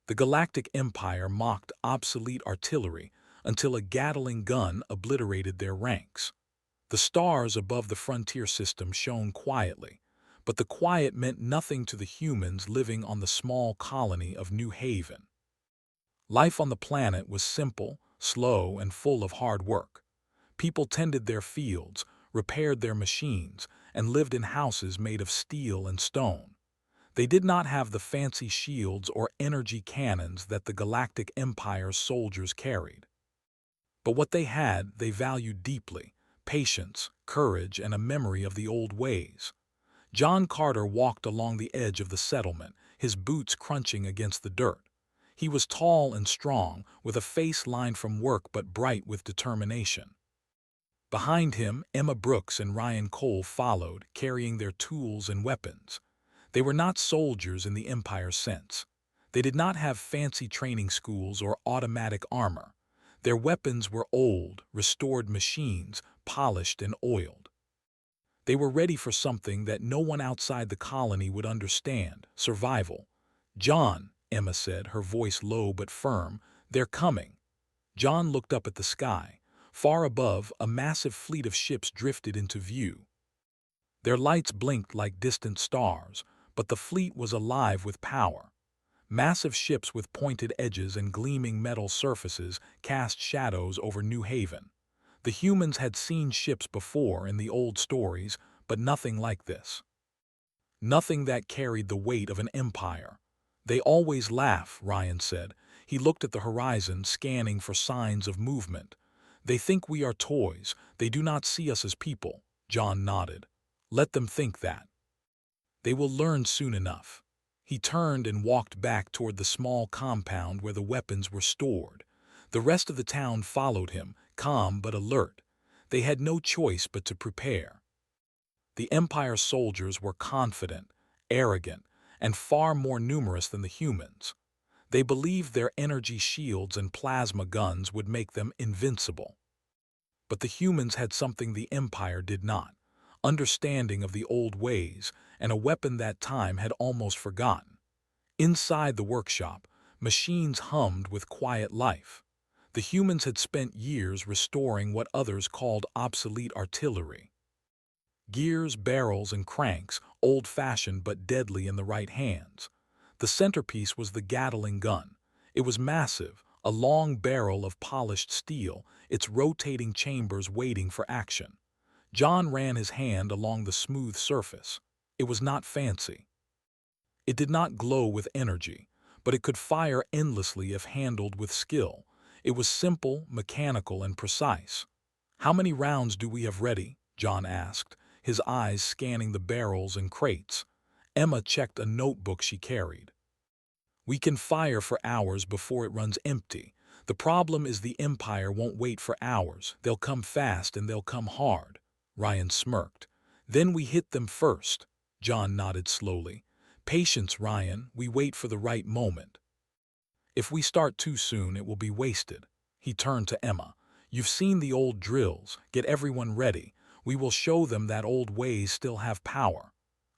The Galactic Empire mocked obsolete artillery until a Gatling gun obliterated their ranks. The stars above the frontier system shone quietly, but the quiet meant nothing to the humans living on the small colony of New Haven. Life on the planet was simple, slow, and full of hard work. People tended their fields, repaired their machines, and lived in houses made of steel and stone. They did not have the fancy shields or energy cannons that the Galactic Empire's soldiers carried. But what they had, they valued deeply: patience, courage, and a memory of the old ways. John Carter walked along the edge of the settlement, his boots crunching against the dirt. He was tall and strong, with a face lined from work but bright with determination. Behind him, Emma Brooks and Ryan Cole followed, carrying their tools and weapons. They were not soldiers in the Empire's sense. They did not have fancy training schools or automatic armor. Their weapons were old, restored machines, polished and oiled. They were ready for something that no one outside the colony would understand: survival. "John," Emma said, her voice low but firm, "they're coming." John looked up at the sky. Far above, a massive fleet of ships drifted into view. Their lights blinked like distant stars, but the fleet was alive with power. Massive ships with pointed edges and gleaming metal surfaces cast shadows over New Haven. The humans had seen ships before in the old stories, but nothing like this. Nothing that carried the weight of an empire. "They always laugh," Ryan said. He looked at the horizon, scanning for signs of movement. "They think we are toys. They do not see us as people." John nodded. "Let them think that. They will learn soon enough." He turned and walked back toward the small compound where the weapons were stored. The rest of the town followed him, calm but alert. They had no choice but to prepare. The Empire soldiers were confident, arrogant, and far more numerous than the humans. They believed their energy shields and plasma guns would make them invincible. But the humans had something the Empire did not: understanding of the old ways, and a weapon that time had almost forgotten. Inside the workshop, machines hummed with quiet life. The humans had spent years restoring what others called obsolete artillery. Gears, barrels, and cranks, old-fashioned but deadly in the right hands. The centerpiece was the Gatling gun. It was massive, a long barrel of polished steel, its rotating chambers waiting for action. John ran his hand along the smooth surface. It was not fancy. It did not glow with energy, but it could fire endlessly if handled with skill. It was simple, mechanical, and precise. "How many rounds do we have ready?" John asked, his eyes scanning the barrels and crates. Emma checked a notebook she carried. "We can fire for hours before it runs empty. The problem is the Empire won't wait for hours. They'll come fast and they'll come hard." Ryan smirked. "Then we hit them first." John nodded slowly. "Patience, Ryan. We wait for the right moment. If we start too soon, it will be wasted." He turned to Emma. "You've seen the old drills. Get everyone ready. We will show them that old ways still have power."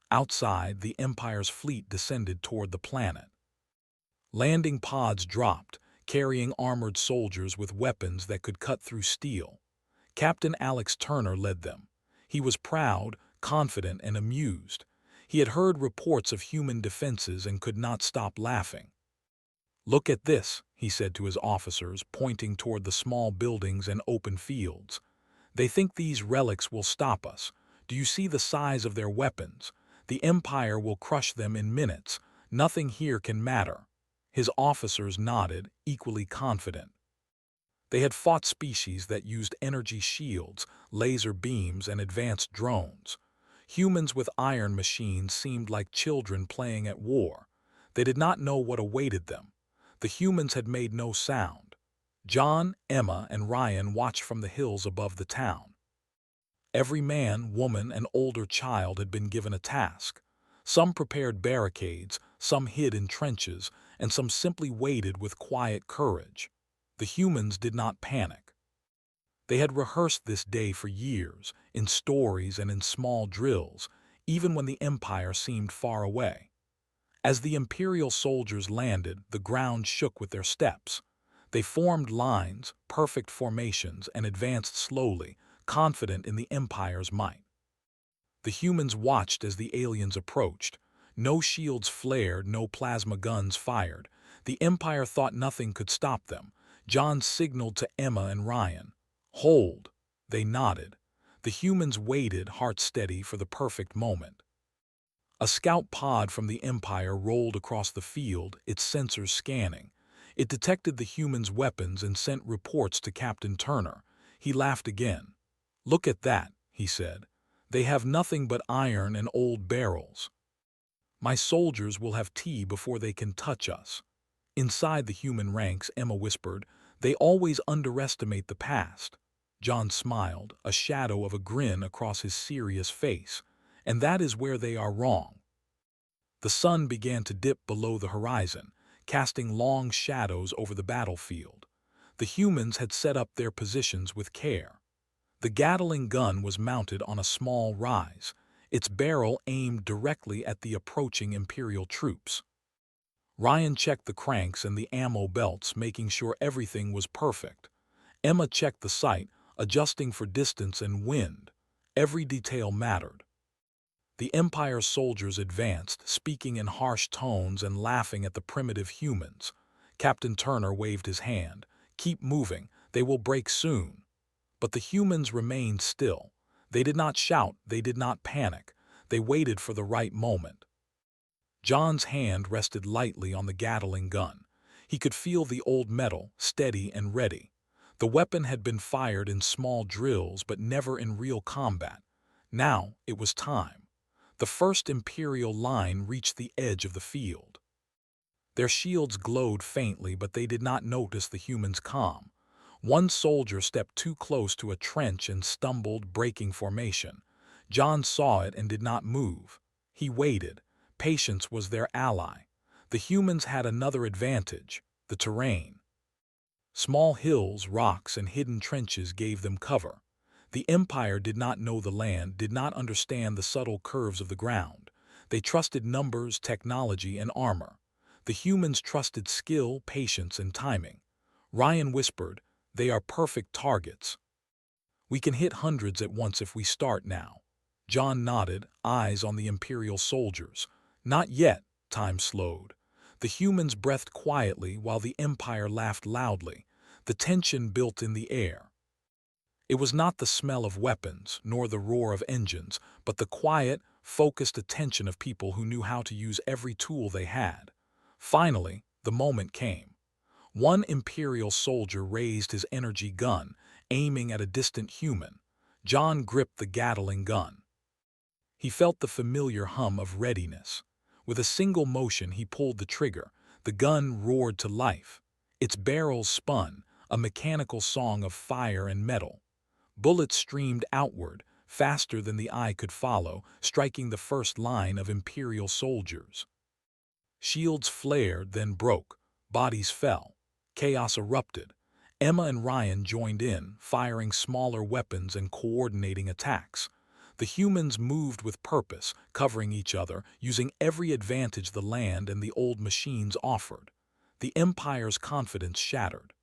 Outside, the Empire's fleet descended toward the planet. Landing pods dropped, carrying armored soldiers with weapons that could cut through steel. Captain Alex Turner led them. He was proud, confident, and amused. He had heard reports of human defenses and could not stop laughing. "Look at this," he said to his officers, pointing toward the small buildings and open fields. "They think these relics will stop us. Do you see the size of their weapons? The Empire will crush them in minutes. Nothing here can matter." His officers nodded, equally confident. They had fought species that used energy shields, laser beams, and advanced drones. Humans with iron machines seemed like children playing at war. They did not know what awaited them. The humans had made no sound. John, Emma, and Ryan watched from the hills above the town. Every man, woman, and older child had been given a task. Some prepared barricades, some hid in trenches, and some simply waited with quiet courage. The humans did not panic. They had rehearsed this day for years, in stories and in small drills, even when the Empire seemed far away. As the Imperial soldiers landed, the ground shook with their steps. They formed lines, perfect formations, and advanced slowly, confident in the Empire's might. The humans watched as the aliens approached. No shields flared, no plasma guns fired. The Empire thought nothing could stop them. John signaled to Emma and Ryan. "Hold." They nodded. The humans waited, hearts steady, for the perfect moment. A scout pod from the Empire rolled across the field, its sensors scanning. It detected the humans' weapons and sent reports to Captain Turner. He laughed again. "Look at that," he said. "They have nothing but iron and old barrels. My soldiers will have tea before they can touch us." Inside the human ranks, Emma whispered, "They always underestimate the past." John smiled, a shadow of a grin across his serious face. "And that is where they are wrong." The sun began to dip below the horizon, casting long shadows over the battlefield. The humans had set up their positions with care. The Gatling gun was mounted on a small rise, its barrel aimed directly at the approaching Imperial troops. Ryan checked the cranks and the ammo belts, making sure everything was perfect. Emma checked the sight, adjusting for distance and wind. Every detail mattered. The Empire's soldiers advanced, speaking in harsh tones and laughing at the primitive humans. Captain Turner waved his hand. "Keep moving, they will break soon." But the humans remained still. They did not shout, they did not panic. They waited for the right moment. John's hand rested lightly on the Gatling gun. He could feel the old metal, steady and ready. The weapon had been fired in small drills, but never in real combat. Now it was time. The first Imperial line reached the edge of the field. Their shields glowed faintly, but they did not notice the humans' calm. One soldier stepped too close to a trench and stumbled, breaking formation. John saw it and did not move. He waited. Patience was their ally. The humans had another advantage: the terrain. Small hills, rocks, and hidden trenches gave them cover. The Empire did not know the land, did not understand the subtle curves of the ground. They trusted numbers, technology, and armor. The humans trusted skill, patience, and timing. Ryan whispered, "They are perfect targets. We can hit hundreds at once if we start now." John nodded, eyes on the Imperial soldiers. "Not yet." Time slowed. The humans breathed quietly while the Empire laughed loudly. The tension built in the air. It was not the smell of weapons, nor the roar of engines, but the quiet, focused attention of people who knew how to use every tool they had. Finally, the moment came. One Imperial soldier raised his energy gun, aiming at a distant human. John gripped the Gatling gun. He felt the familiar hum of readiness. With a single motion, he pulled the trigger. The gun roared to life. Its barrels spun, a mechanical song of fire and metal. Bullets streamed outward, faster than the eye could follow, striking the first line of Imperial soldiers. Shields flared, then broke. Bodies fell. Chaos erupted. Emma and Ryan joined in, firing smaller weapons and coordinating attacks. The humans moved with purpose, covering each other, using every advantage the land and the old machines offered. The Empire's confidence shattered.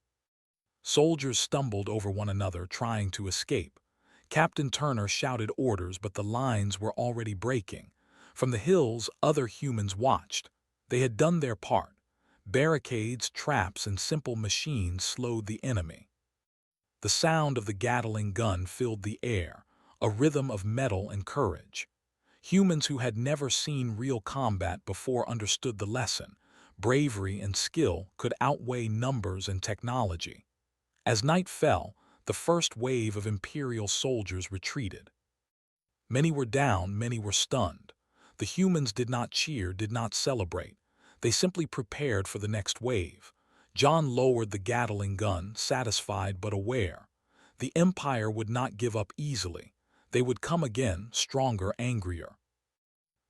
Soldiers stumbled over one another, trying to escape. Captain Turner shouted orders, but the lines were already breaking. From the hills, other humans watched. They had done their part. Barricades, traps, and simple machines slowed the enemy. The sound of the Gatling gun filled the air, a rhythm of metal and courage. Humans who had never seen real combat before understood the lesson. Bravery and skill could outweigh numbers and technology. As night fell, the first wave of Imperial soldiers retreated. Many were down, many were stunned. The humans did not cheer, did not celebrate. They simply prepared for the next wave. John lowered the Gatling gun, satisfied but aware. The Empire would not give up easily. They would come again, stronger, angrier.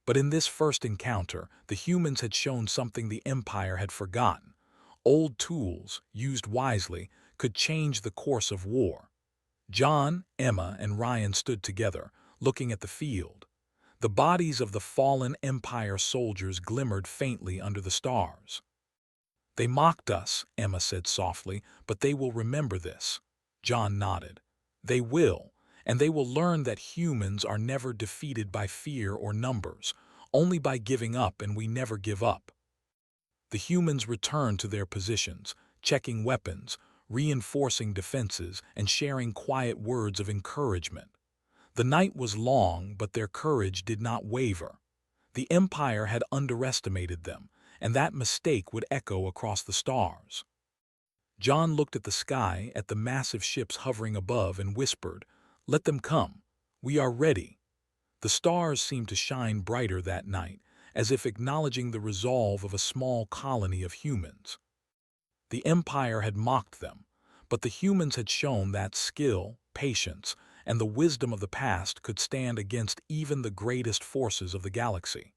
But in this first encounter, the humans had shown something the Empire had forgotten. Old tools, used wisely, could change the course of war. John, Emma, and Ryan stood together, looking at the field. The bodies of the fallen Empire soldiers glimmered faintly under the stars. "They mocked us," Emma said softly, "but they will remember this." John nodded. "They will, and they will learn that humans are never defeated by fear or numbers, only by giving up, and we never give up." The humans returned to their positions, checking weapons, reinforcing defenses, and sharing quiet words of encouragement. The night was long, but their courage did not waver. The Empire had underestimated them, and that mistake would echo across the stars. John looked at the sky, at the massive ships hovering above, and whispered, "Let them come. We are ready." The stars seemed to shine brighter that night, as if acknowledging the resolve of a small colony of humans. The Empire had mocked them, but the humans had shown that skill, patience, and the wisdom of the past could stand against even the greatest forces of the galaxy.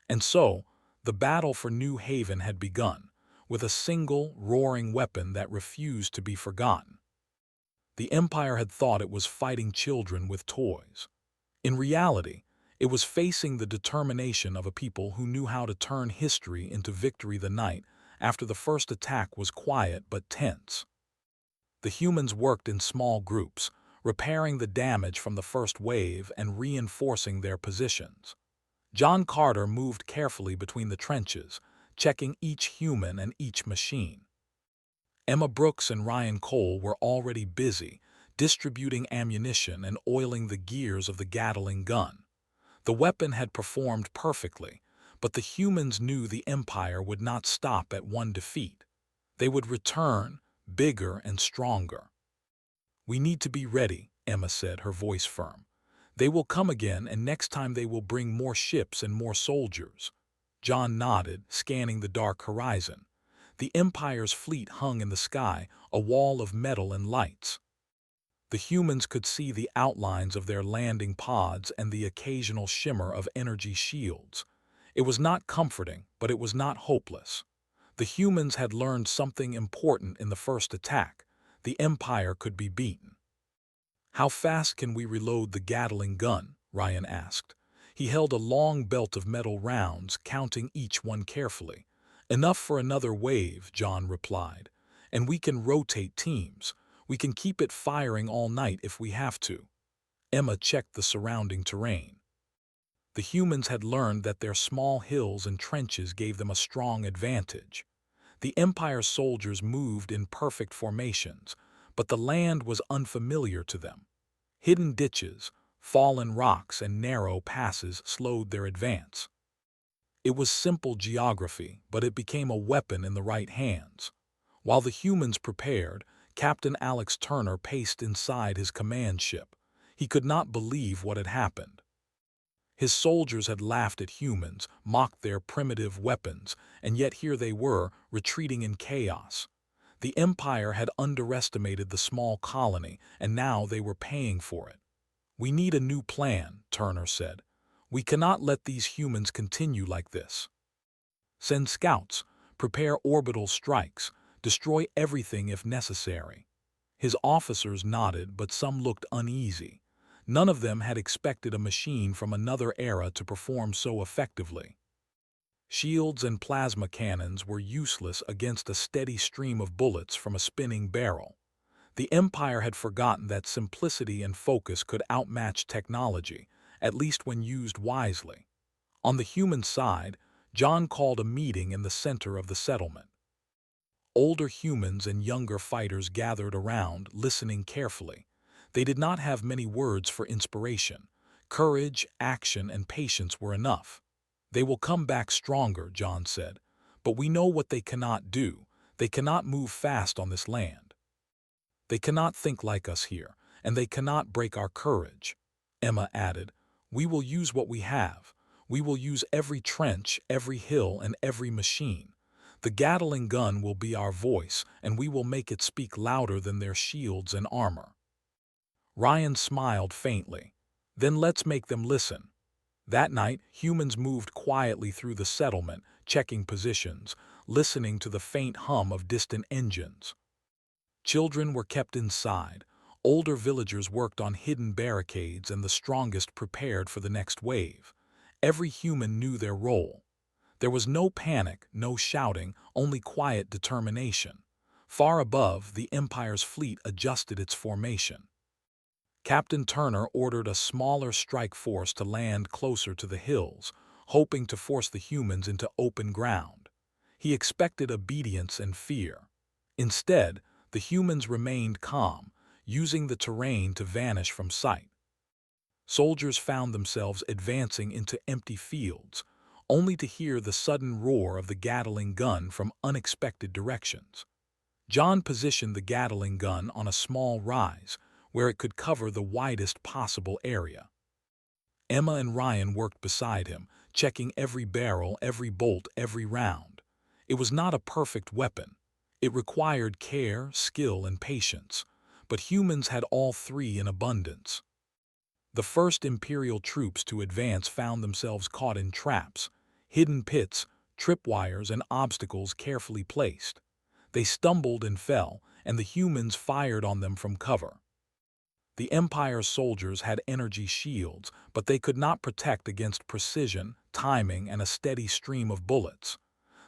And so, the battle for New Haven had begun, with a single, roaring weapon that refused to be forgotten. The Empire had thought it was fighting children with toys. In reality, it was facing the determination of a people who knew how to turn history into victory. The night after the first attack was quiet but tense. The humans worked in small groups, repairing the damage from the first wave and reinforcing their positions. John Carter moved carefully between the trenches, checking each human and each machine. Emma Brooks and Ryan Cole were already busy, distributing ammunition and oiling the gears of the Gatling gun. The weapon had performed perfectly, but the humans knew the Empire would not stop at one defeat. They would return, bigger and stronger. "We need to be ready," Emma said, her voice firm. "They will come again, and next time they will bring more ships and more soldiers." John nodded, scanning the dark horizon. The Empire's fleet hung in the sky, a wall of metal and lights. The humans could see the outlines of their landing pods and the occasional shimmer of energy shields. It was not comforting, but it was not hopeless. The humans had learned something important in the first attack. The Empire could be beaten. "How fast can we reload the Gatling gun?" Ryan asked. He held a long belt of metal rounds, counting each one carefully. "Enough for another wave," John replied. "And we can rotate teams. We can keep it firing all night if we have to." Emma checked the surrounding terrain. The humans had learned that their small hills and trenches gave them a strong advantage. The Empire soldiers moved in perfect formations, but the land was unfamiliar to them. Hidden ditches, fallen rocks, and narrow passes slowed their advance. It was simple geography, but it became a weapon in the right hands. While the humans prepared, Captain Alex Turner paced inside his command ship. He could not believe what had happened. His soldiers had laughed at humans, mocked their primitive weapons, and yet here they were, retreating in chaos. The Empire had underestimated the small colony, and now they were paying for it. "We need a new plan," Turner said. "We cannot let these humans continue like this. Send scouts, prepare orbital strikes, destroy everything if necessary." His officers nodded, but some looked uneasy. None of them had expected a machine from another era to perform so effectively. Shields and plasma cannons were useless against a steady stream of bullets from a spinning barrel. The Empire had forgotten that simplicity and focus could outmatch technology, at least when used wisely. On the human side, John called a meeting in the center of the settlement. Older humans and younger fighters gathered around, listening carefully. They did not have many words for inspiration. Courage, action, and patience were enough. "They will come back stronger," John said. "But we know what they cannot do. They cannot move fast on this land. They cannot think like us here, and they cannot break our courage." Emma added, "We will use what we have. We will use every trench, every hill, and every machine. The Gatling gun will be our voice, and we will make it speak louder than their shields and armor." Ryan smiled faintly. "Then let's make them listen." That night, humans moved quietly through the settlement, checking positions, listening to the faint hum of distant engines. Children were kept inside. Older villagers worked on hidden barricades, and the strongest prepared for the next wave. Every human knew their role. There was no panic, no shouting, only quiet determination. Far above, the Empire's fleet adjusted its formation. Captain Turner ordered a smaller strike force to land closer to the hills, hoping to force the humans into open ground. He expected obedience and fear. Instead, the humans remained calm, using the terrain to vanish from sight. Soldiers found themselves advancing into empty fields, only to hear the sudden roar of the Gatling gun from unexpected directions. John positioned the Gatling gun on a small rise, where it could cover the widest possible area. Emma and Ryan worked beside him, checking every barrel, every bolt, every round. It was not a perfect weapon. It required care, skill, and patience, but humans had all three in abundance. The first Imperial troops to advance found themselves caught in traps, hidden pits, tripwires, and obstacles carefully placed. They stumbled and fell, and the humans fired on them from cover. The Empire's soldiers had energy shields, but they could not protect against precision, timing, and a steady stream of bullets.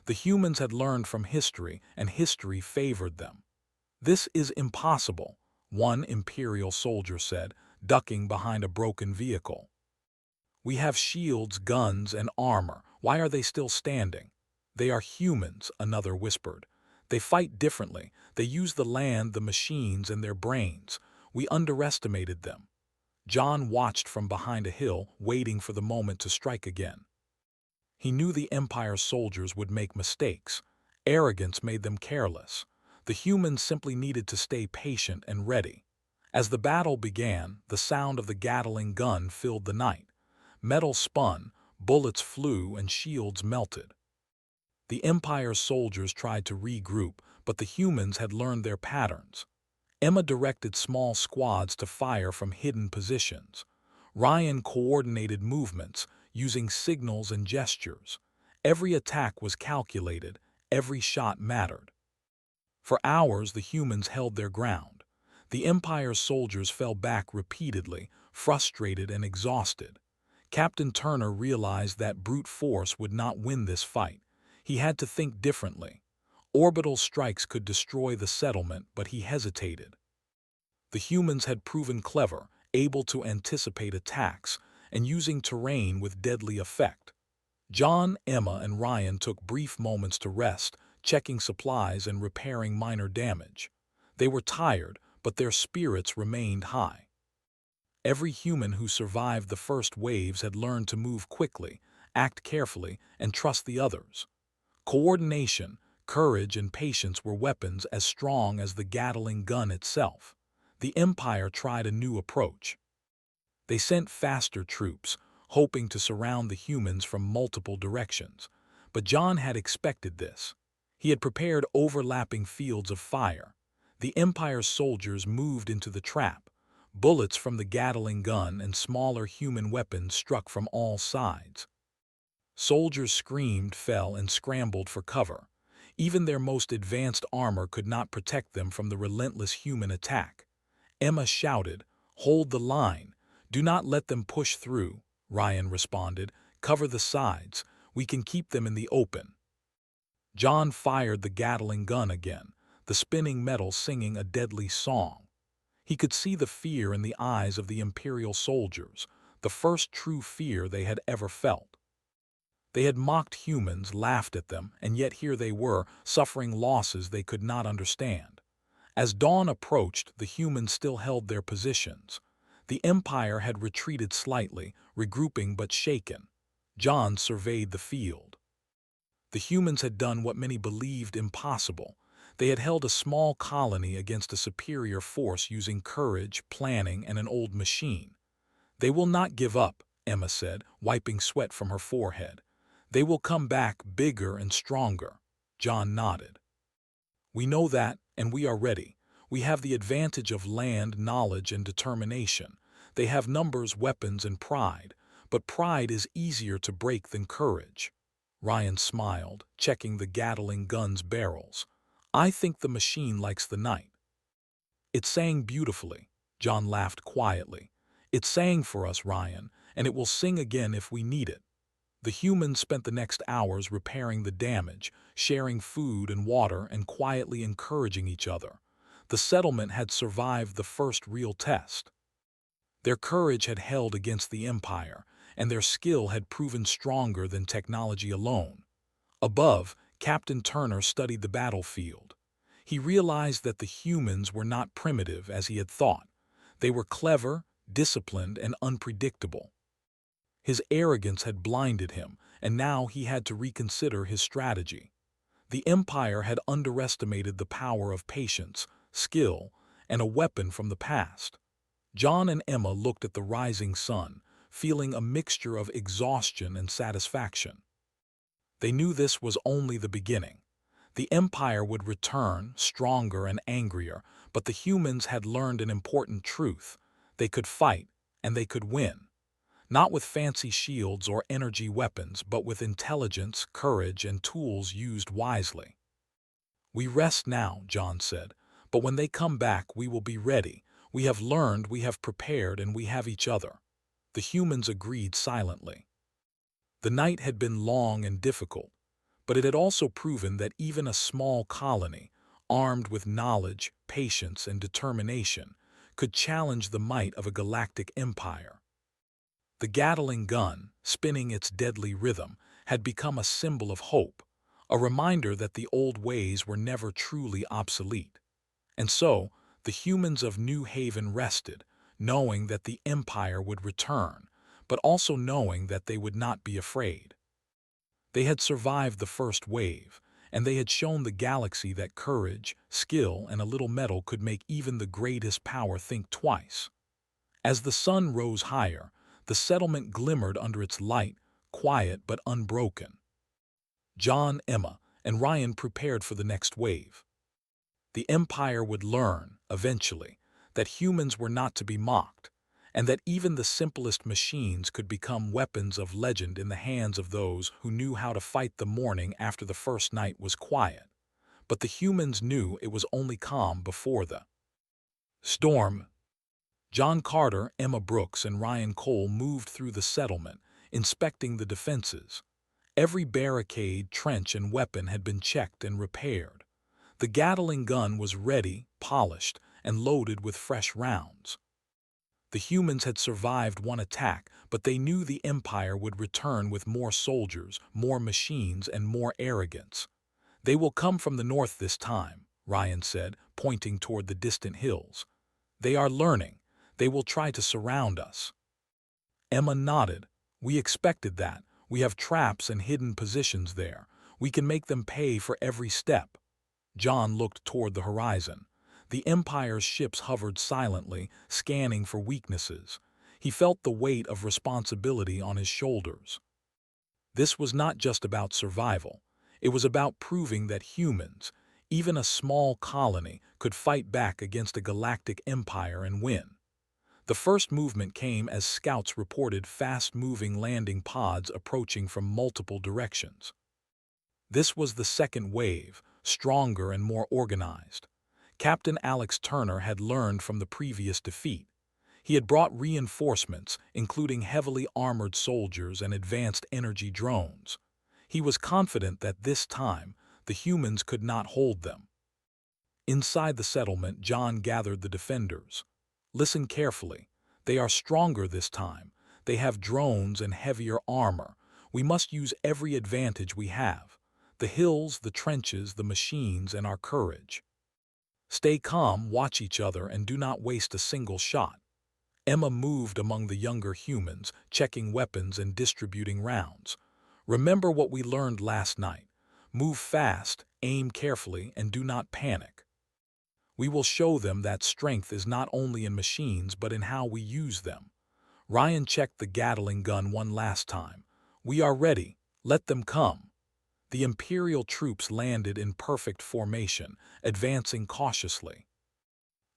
The humans had learned from history, and history favored them. "This is impossible," one Imperial soldier said, ducking behind a broken vehicle. "We have shields, guns, and armor. Why are they still standing?" "They are humans," another whispered. "They fight differently. They use the land, the machines, and their brains. We underestimated them." John watched from behind a hill, waiting for the moment to strike again. He knew the Empire's soldiers would make mistakes. Arrogance made them careless. The humans simply needed to stay patient and ready. As the battle began, the sound of the Gatling gun filled the night. Metal spun, bullets flew, and shields melted. The Empire's soldiers tried to regroup, but the humans had learned their patterns. Emma directed small squads to fire from hidden positions. Ryan coordinated movements, using signals and gestures. Every attack was calculated, every shot mattered. For hours, the humans held their ground. The Empire's soldiers fell back repeatedly, frustrated and exhausted. Captain Turner realized that brute force would not win this fight. He had to think differently. Orbital strikes could destroy the settlement, but he hesitated. The humans had proven clever, able to anticipate attacks, and using terrain with deadly effect. John, Emma, and Ryan took brief moments to rest, checking supplies and repairing minor damage. They were tired, but their spirits remained high. Every human who survived the first waves had learned to move quickly, act carefully, and trust the others. Coordination, courage, and patience were weapons as strong as the Gatling gun itself. The Empire tried a new approach. They sent faster troops, hoping to surround the humans from multiple directions. But John had expected this. He had prepared overlapping fields of fire. The Empire's soldiers moved into the trap. Bullets from the Gatling gun and smaller human weapons struck from all sides. Soldiers screamed, fell, and scrambled for cover. Even their most advanced armor could not protect them from the relentless human attack. Emma shouted, "Hold the line. Do not let them push through." Ryan responded, "Cover the sides. We can keep them in the open." John fired the Gatling gun again, the spinning metal singing a deadly song. He could see the fear in the eyes of the Imperial soldiers, the first true fear they had ever felt. They had mocked humans, laughed at them, and yet here they were, suffering losses they could not understand. As dawn approached, the humans still held their positions. The Empire had retreated slightly, regrouping but shaken. John surveyed the field. The humans had done what many believed impossible. They had held a small colony against a superior force using courage, planning, and an old machine. "They will not give up," Emma said, wiping sweat from her forehead. "They will come back bigger and stronger." John nodded. "We know that, and we are ready. We have the advantage of land, knowledge, and determination. They have numbers, weapons, and pride, but pride is easier to break than courage." Ryan smiled, checking the Gatling gun's barrels. "I think the machine likes the night." "It sang beautifully." John laughed quietly. "It sang for us, Ryan, and it will sing again if we need it." The humans spent the next hours repairing the damage, sharing food and water, and quietly encouraging each other. The settlement had survived the first real test. Their courage had held against the Empire, and their skill had proven stronger than technology alone. Above, Captain Turner studied the battlefield. He realized that the humans were not primitive as he had thought. They were clever, disciplined, and unpredictable. His arrogance had blinded him, and now he had to reconsider his strategy. The Empire had underestimated the power of patience, skill, and a weapon from the past. John and Emma looked at the rising sun, feeling a mixture of exhaustion and satisfaction. They knew this was only the beginning. The Empire would return, stronger and angrier, but the humans had learned an important truth. They could fight, and they could win. Not with fancy shields or energy weapons, but with intelligence, courage, and tools used wisely. "We rest now," John said, "but when they come back we will be ready. We have learned, we have prepared, and we have each other." The humans agreed silently. The night had been long and difficult, but it had also proven that even a small colony, armed with knowledge, patience, and determination, could challenge the might of a galactic empire. The Gatling gun, spinning its deadly rhythm, had become a symbol of hope, a reminder that the old ways were never truly obsolete. And so, the humans of New Haven rested, knowing that the Empire would return, but also knowing that they would not be afraid. They had survived the first wave, and they had shown the galaxy that courage, skill, and a little metal could make even the greatest power think twice. As the sun rose higher, the settlement glimmered under its light, quiet but unbroken. John, Emma, and Ryan prepared for the next wave. The Empire would learn, eventually, that humans were not to be mocked, and that even the simplest machines could become weapons of legend in the hands of those who knew how to fight the morning after the first night was quiet. But the humans knew it was only calm before the storm. John Carter, Emma Brooks, and Ryan Cole moved through the settlement, inspecting the defenses. Every barricade, trench, and weapon had been checked and repaired. The Gatling gun was ready, polished, and loaded with fresh rounds. The humans had survived one attack, but they knew the Empire would return with more soldiers, more machines, and more arrogance. "They will come from the north this time," Ryan said, pointing toward the distant hills. "They are learning. They will try to surround us." Emma nodded. "We expected that. We have traps and hidden positions there. We can make them pay for every step." John looked toward the horizon. The Empire's ships hovered silently, scanning for weaknesses. He felt the weight of responsibility on his shoulders. This was not just about survival. It was about proving that humans, even a small colony, could fight back against a galactic empire and win. The first movement came as scouts reported fast-moving landing pods approaching from multiple directions. This was the second wave, stronger and more organized. Captain Alex Turner had learned from the previous defeat. He had brought reinforcements, including heavily armored soldiers and advanced energy drones. He was confident that this time, the humans could not hold them. Inside the settlement, John gathered the defenders. "Listen carefully. They are stronger this time. They have drones and heavier armor. We must use every advantage we have. The hills, the trenches, the machines, and our courage. Stay calm, watch each other, and do not waste a single shot." Emma moved among the younger humans, checking weapons and distributing rounds. "Remember what we learned last night. Move fast, aim carefully, and do not panic. We will show them that strength is not only in machines but in how we use them." Ryan checked the Gatling gun one last time. "We are ready. Let them come." The Imperial troops landed in perfect formation, advancing cautiously.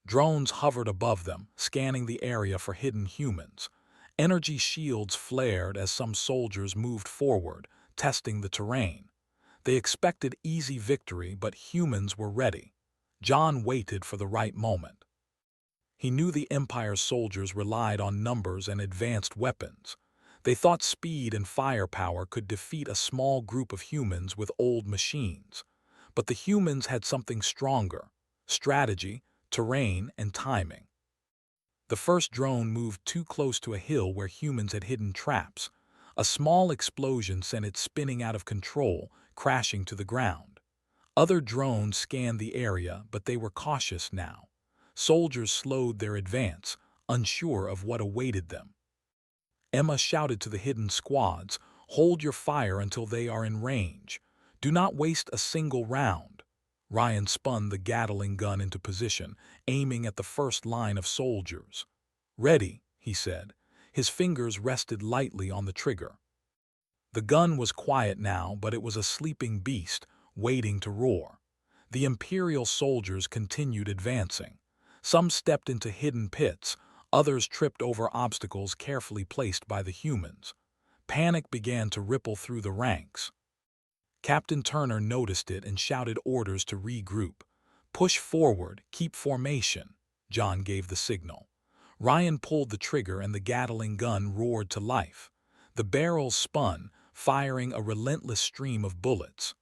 Drones hovered above them, scanning the area for hidden humans. Energy shields flared as some soldiers moved forward, testing the terrain. They expected easy victory, but humans were ready. John waited for the right moment. He knew the Empire's soldiers relied on numbers and advanced weapons. They thought speed and firepower could defeat a small group of humans with old machines. But the humans had something stronger: strategy, terrain, and timing. The first drone moved too close to a hill where humans had hidden traps. A small explosion sent it spinning out of control, crashing to the ground. Other drones scanned the area, but they were cautious now. Soldiers slowed their advance, unsure of what awaited them. Emma shouted to the hidden squads, "Hold your fire until they are in range. Do not waste a single round." Ryan spun the Gatling gun into position, aiming at the first line of soldiers. "Ready," he said. His fingers rested lightly on the trigger. The gun was quiet now, but it was a sleeping beast, waiting to roar. The Imperial soldiers continued advancing. Some stepped into hidden pits, others tripped over obstacles carefully placed by the humans. Panic began to ripple through the ranks. Captain Turner noticed it and shouted orders to regroup. "Push forward, keep formation." John gave the signal. Ryan pulled the trigger and the Gatling gun roared to life. The barrels spun, firing a relentless stream of bullets.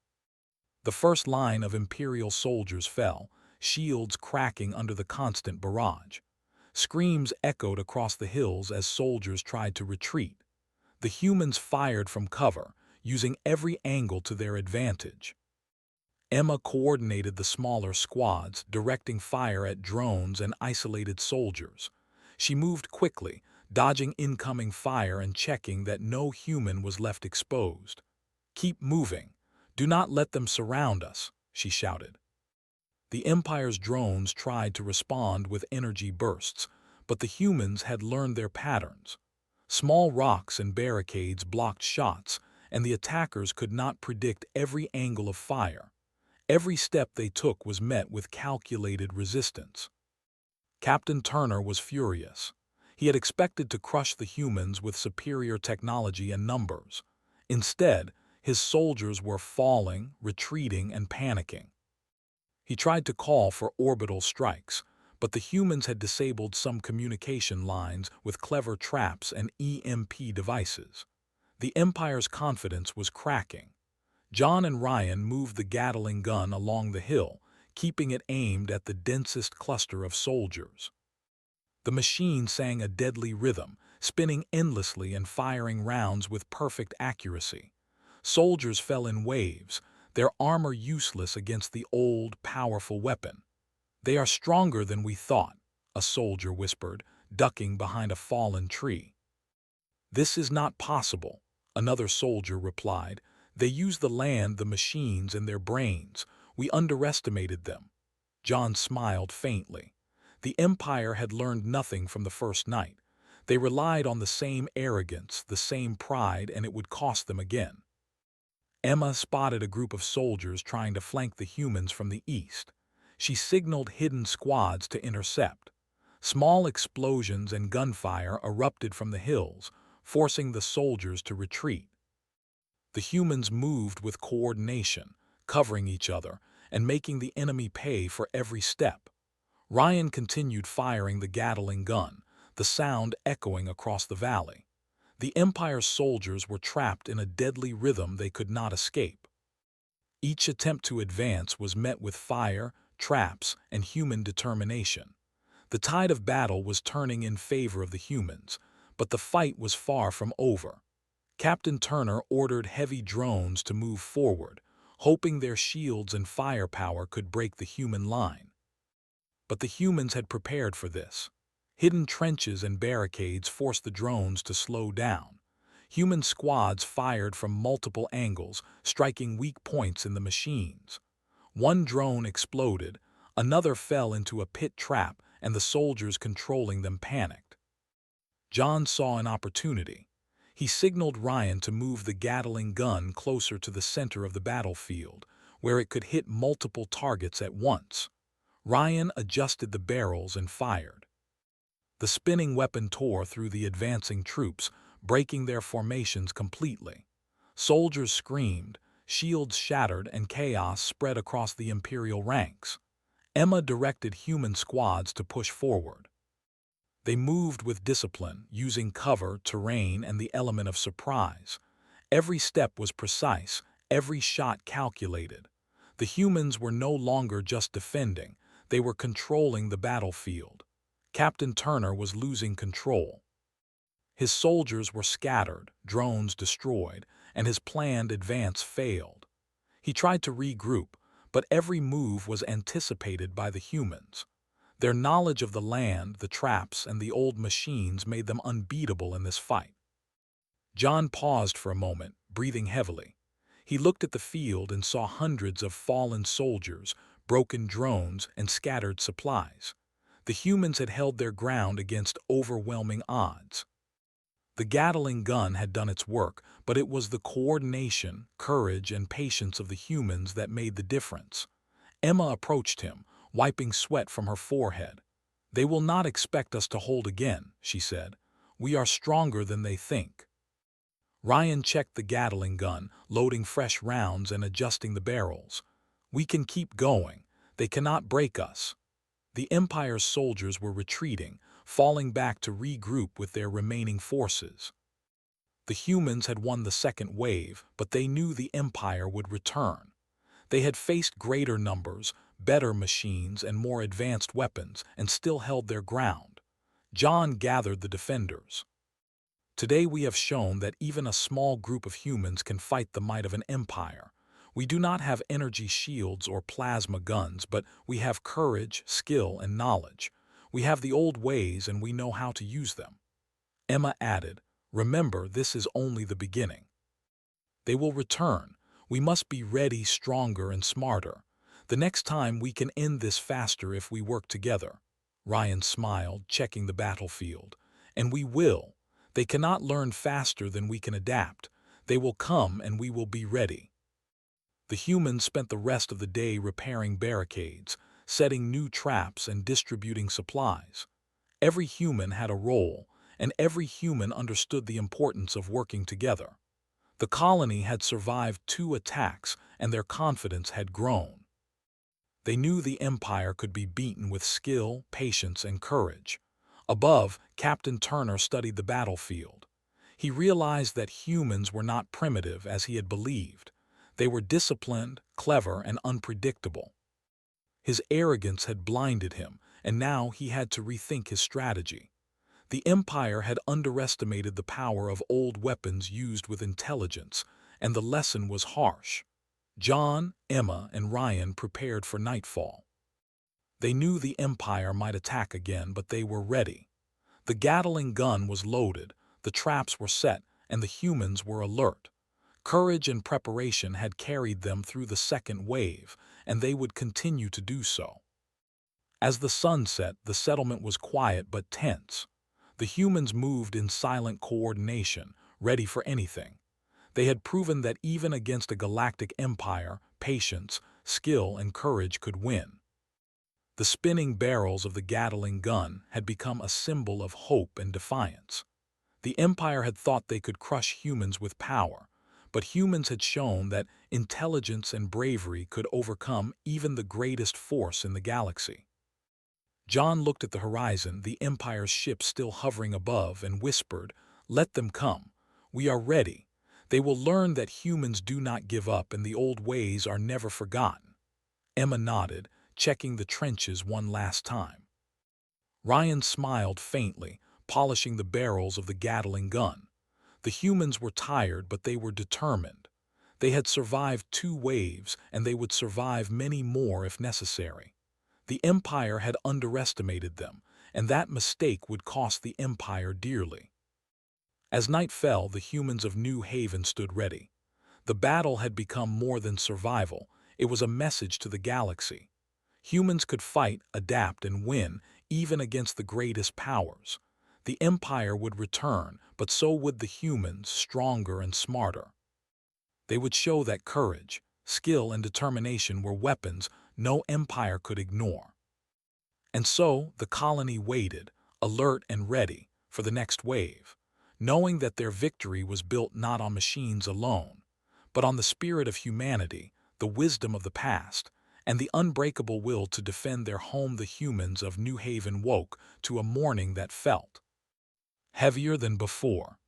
The first line of Imperial soldiers fell, shields cracking under the constant barrage. Screams echoed across the hills as soldiers tried to retreat. The humans fired from cover, using every angle to their advantage. Emma coordinated the smaller squads, directing fire at drones and isolated soldiers. She moved quickly, dodging incoming fire and checking that no human was left exposed. "Keep moving. Do not let them surround us," she shouted. The Empire's drones tried to respond with energy bursts, but the humans had learned their patterns. Small rocks and barricades blocked shots, and the attackers could not predict every angle of fire. Every step they took was met with calculated resistance. Captain Turner was furious. He had expected to crush the humans with superior technology and numbers. Instead, his soldiers were falling, retreating, and panicking. He tried to call for orbital strikes, but the humans had disabled some communication lines with clever traps and EMP devices. The Empire's confidence was cracking. John and Ryan moved the Gatling gun along the hill, keeping it aimed at the densest cluster of soldiers. The machine sang a deadly rhythm, spinning endlessly and firing rounds with perfect accuracy. Soldiers fell in waves, their armor useless against the old, powerful weapon. "They are stronger than we thought," a soldier whispered, ducking behind a fallen tree. "This is not possible," another soldier replied. "They use the land, the machines, and their brains. We underestimated them." John smiled faintly. The Empire had learned nothing from the first night. They relied on the same arrogance, the same pride, and it would cost them again. Emma spotted a group of soldiers trying to flank the humans from the east. She signaled hidden squads to intercept. Small explosions and gunfire erupted from the hills, forcing the soldiers to retreat. The humans moved with coordination, covering each other and making the enemy pay for every step. Ryan continued firing the Gatling gun, the sound echoing across the valley. The Empire's soldiers were trapped in a deadly rhythm they could not escape. Each attempt to advance was met with fire, traps, and human determination. The tide of battle was turning in favor of the humans, but the fight was far from over. Captain Turner ordered heavy drones to move forward, hoping their shields and firepower could break the human line. But the humans had prepared for this. Hidden trenches and barricades forced the drones to slow down. Human squads fired from multiple angles, striking weak points in the machines. One drone exploded, another fell into a pit trap, and the soldiers controlling them panicked. John saw an opportunity. He signaled Ryan to move the Gatling gun closer to the center of the battlefield, where it could hit multiple targets at once. Ryan adjusted the barrels and fired. The spinning weapon tore through the advancing troops, breaking their formations completely. Soldiers screamed, shields shattered, and chaos spread across the Imperial ranks. Emma directed human squads to push forward. They moved with discipline, using cover, terrain, and the element of surprise. Every step was precise, every shot calculated. The humans were no longer just defending, they were controlling the battlefield. Captain Turner was losing control. His soldiers were scattered, drones destroyed, and his planned advance failed. He tried to regroup, but every move was anticipated by the humans. Their knowledge of the land, the traps, and the old machines made them unbeatable in this fight. John paused for a moment, breathing heavily. He looked at the field and saw hundreds of fallen soldiers, broken drones, and scattered supplies. The humans had held their ground against overwhelming odds. The Gatling gun had done its work, but it was the coordination, courage, and patience of the humans that made the difference. Emma approached him, wiping sweat from her forehead. "They will not expect us to hold again," she said. "We are stronger than they think." Ryan checked the Gatling gun, loading fresh rounds and adjusting the barrels. "We can keep going. They cannot break us." The Empire's soldiers were retreating, falling back to regroup with their remaining forces. The humans had won the second wave, but they knew the Empire would return. They had faced greater numbers, better machines, and more advanced weapons, and still held their ground. John gathered the defenders. "Today we have shown that even a small group of humans can fight the might of an empire. We do not have energy shields or plasma guns, but we have courage, skill, and knowledge. We have the old ways and we know how to use them." Emma added, "Remember, this is only the beginning. They will return. We must be ready, stronger, and smarter. The next time we can end this faster if we work together." Ryan smiled, checking the battlefield. "And we will. They cannot learn faster than we can adapt. They will come and we will be ready." The humans spent the rest of the day repairing barricades, setting new traps, and distributing supplies. Every human had a role, and every human understood the importance of working together. The colony had survived 2 attacks, and their confidence had grown. They knew the Empire could be beaten with skill, patience, and courage. Above, Captain Turner studied the battlefield. He realized that humans were not primitive as he had believed. They were disciplined, clever, and unpredictable. His arrogance had blinded him, and now he had to rethink his strategy. The Empire had underestimated the power of old weapons used with intelligence, and the lesson was harsh. John, Emma, and Ryan prepared for nightfall. They knew the Empire might attack again, but they were ready. The Gatling gun was loaded, the traps were set, and the humans were alert. Courage and preparation had carried them through the second wave, and they would continue to do so. As the sun set, the settlement was quiet but tense. The humans moved in silent coordination, ready for anything. They had proven that even against a galactic empire, patience, skill, and courage could win. The spinning barrels of the Gatling gun had become a symbol of hope and defiance. The Empire had thought they could crush humans with power, but humans had shown that intelligence and bravery could overcome even the greatest force in the galaxy. John looked at the horizon, the Empire's ships still hovering above, and whispered, "Let them come. We are ready. They will learn that humans do not give up and the old ways are never forgotten." Emma nodded, checking the trenches one last time. Ryan smiled faintly, polishing the barrels of the Gatling gun. The humans were tired, but they were determined. They had survived 2 waves, and they would survive many more if necessary. The Empire had underestimated them, and that mistake would cost the Empire dearly. As night fell, the humans of New Haven stood ready. The battle had become more than survival, it was a message to the galaxy. Humans could fight, adapt, and win, even against the greatest powers. The Empire would return, but so would the humans, stronger and smarter. They would show that courage, skill, and determination were weapons no empire could ignore. And so the colony waited, alert and ready, for the next wave, knowing that their victory was built not on machines alone, but on the spirit of humanity, the wisdom of the past, and the unbreakable will to defend their home. The humans of New Haven woke to a morning that felt heavier than before.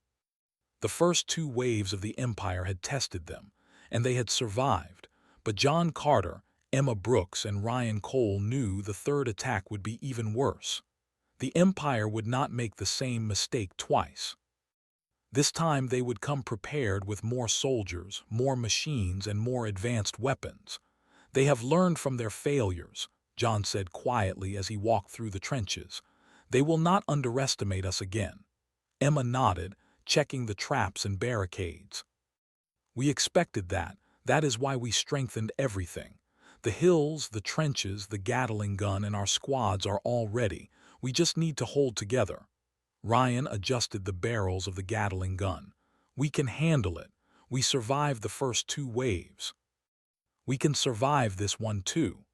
The first two waves of the Empire had tested them, and they had survived, but John Carter, Emma Brooks, and Ryan Cole knew the third attack would be even worse. The Empire would not make the same mistake twice. This time they would come prepared with more soldiers, more machines, and more advanced weapons. They have learned from their failures, John said quietly as he walked through the trenches. They will not underestimate us again. Emma nodded, checking the traps and barricades. We expected that. That is why we strengthened everything. The hills, the trenches, the Gatling gun, and our squads are all ready. We just need to hold together. Ryan adjusted the barrels of the Gatling gun. We can handle it. We survived the first two waves. We can survive this one too.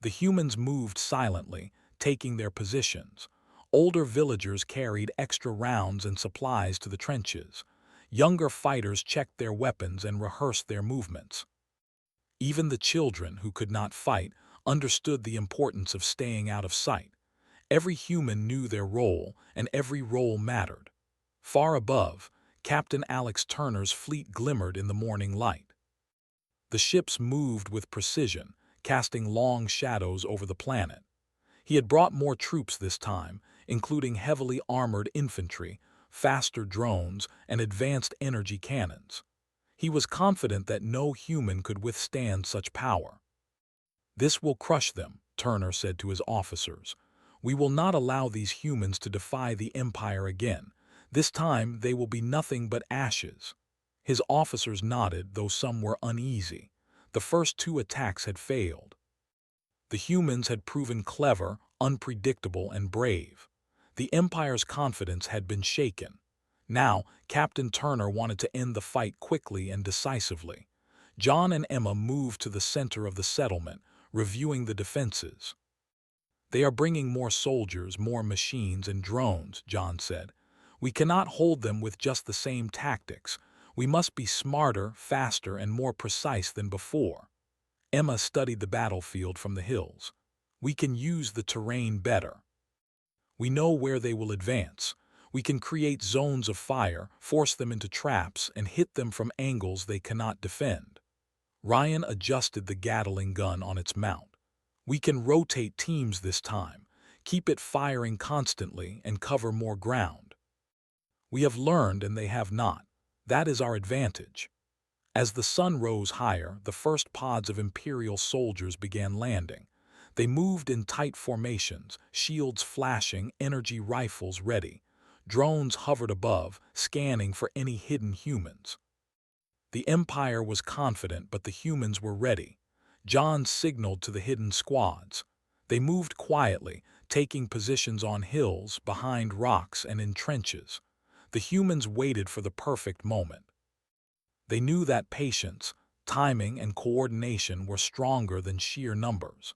The humans moved silently, taking their positions. Older villagers carried extra rounds and supplies to the trenches. Younger fighters checked their weapons and rehearsed their movements. Even the children, who could not fight, understood the importance of staying out of sight. Every human knew their role, and every role mattered. Far above, Captain Alex Turner's fleet glimmered in the morning light. The ships moved with precision, casting long shadows over the planet. He had brought more troops this time, including heavily armored infantry, faster drones, and advanced energy cannons. He was confident that no human could withstand such power. "This will crush them," Turner said to his officers. "We will not allow these humans to defy the Empire again. This time they will be nothing but ashes." His officers nodded, though some were uneasy. The first two attacks had failed. The humans had proven clever, unpredictable, and brave. The Empire's confidence had been shaken. Now, Captain Turner wanted to end the fight quickly and decisively. John and Emma moved to the center of the settlement, reviewing the defenses. "They are bringing more soldiers, more machines, and drones," John said. "We cannot hold them with just the same tactics. We must be smarter, faster, and more precise than before." Emma studied the battlefield from the hills. "We can use the terrain better. We know where they will advance. We can create zones of fire, force them into traps, and hit them from angles they cannot defend." Ryan adjusted the Gatling gun on its mount. "We can rotate teams this time, keep it firing constantly, and cover more ground. We have learned and they have not. That is our advantage." As the sun rose higher, the first pods of Imperial soldiers began landing. They moved in tight formations, shields flashing, energy rifles ready. Drones hovered above, scanning for any hidden humans. The Empire was confident, but the humans were ready. John signaled to the hidden squads. They moved quietly, taking positions on hills, behind rocks, and in trenches. The humans waited for the perfect moment. They knew that patience, timing, and coordination were stronger than sheer numbers.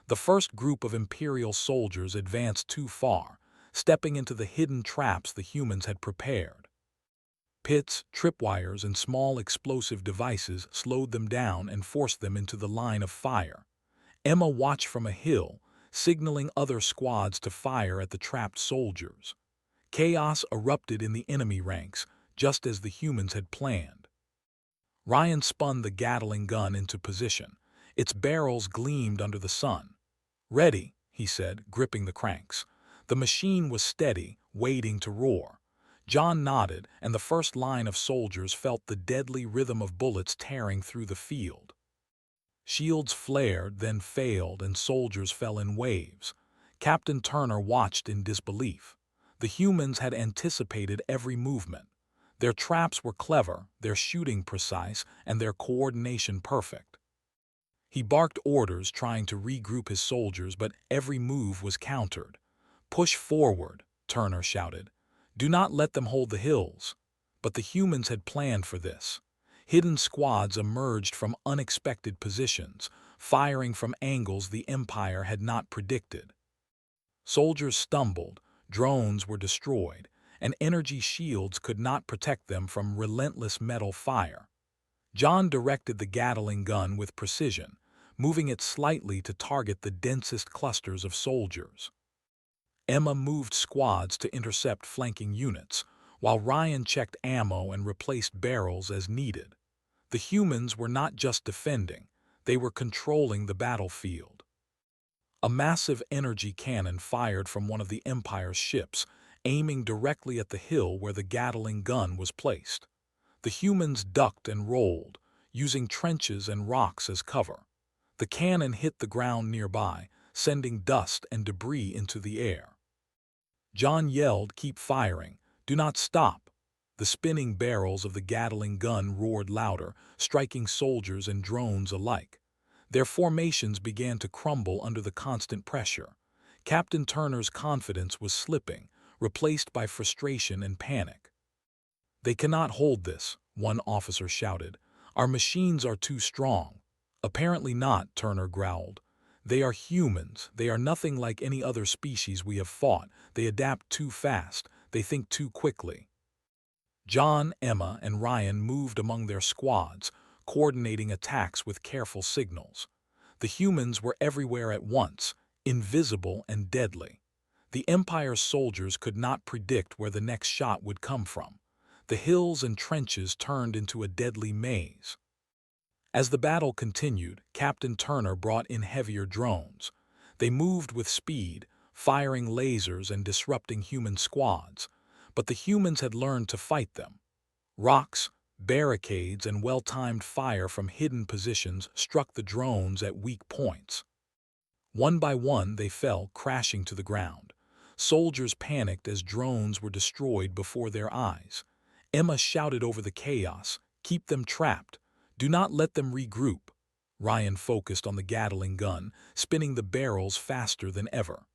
The first group of Imperial soldiers advanced too far, stepping into the hidden traps the humans had prepared. Pits, tripwires, and small explosive devices slowed them down and forced them into the line of fire. Emma watched from a hill, signaling other squads to fire at the trapped soldiers. Chaos erupted in the enemy ranks, just as the humans had planned. Ryan spun the Gatling gun into position. Its barrels gleamed under the sun. "Ready," he said, gripping the cranks. The machine was steady, waiting to roar. John nodded, and the first line of soldiers felt the deadly rhythm of bullets tearing through the field. Shields flared, then failed, and soldiers fell in waves. Captain Turner watched in disbelief. The humans had anticipated every movement. Their traps were clever, their shooting precise, and their coordination perfect. He barked orders, trying to regroup his soldiers, but every move was countered. "Push forward," Turner shouted. "Do not let them hold the hills." But the humans had planned for this. Hidden squads emerged from unexpected positions, firing from angles the Empire had not predicted. Soldiers stumbled, drones were destroyed, and energy shields could not protect them from relentless metal fire. John directed the Gatling gun with precision, moving it slightly to target the densest clusters of soldiers. Emma moved squads to intercept flanking units, while Ryan checked ammo and replaced barrels as needed. The humans were not just defending, they were controlling the battlefield. A massive energy cannon fired from one of the Empire's ships, aiming directly at the hill where the Gatling gun was placed. The humans ducked and rolled, using trenches and rocks as cover. The cannon hit the ground nearby, sending dust and debris into the air. John yelled, "Keep firing! Do not stop!" The spinning barrels of the Gatling gun roared louder, striking soldiers and drones alike. Their formations began to crumble under the constant pressure. Captain Turner's confidence was slipping, replaced by frustration and panic. "They cannot hold this," one officer shouted. "Our machines are too strong." "Apparently not," Turner growled. "They are humans. They are nothing like any other species we have fought. They adapt too fast. They think too quickly." John, Emma, and Ryan moved among their squads, coordinating attacks with careful signals. The humans were everywhere at once, invisible and deadly. The Empire's soldiers could not predict where the next shot would come from. The hills and trenches turned into a deadly maze. As the battle continued, Captain Turner brought in heavier drones. They moved with speed, firing lasers and disrupting human squads, but the humans had learned to fight them. Rocks, barricades, and well-timed fire from hidden positions struck the drones at weak points. One by one, they fell, crashing to the ground. Soldiers panicked as drones were destroyed before their eyes. Emma shouted over the chaos, "Keep them trapped. Do not let them regroup." Ryan focused on the Gatling gun, spinning the barrels faster than ever.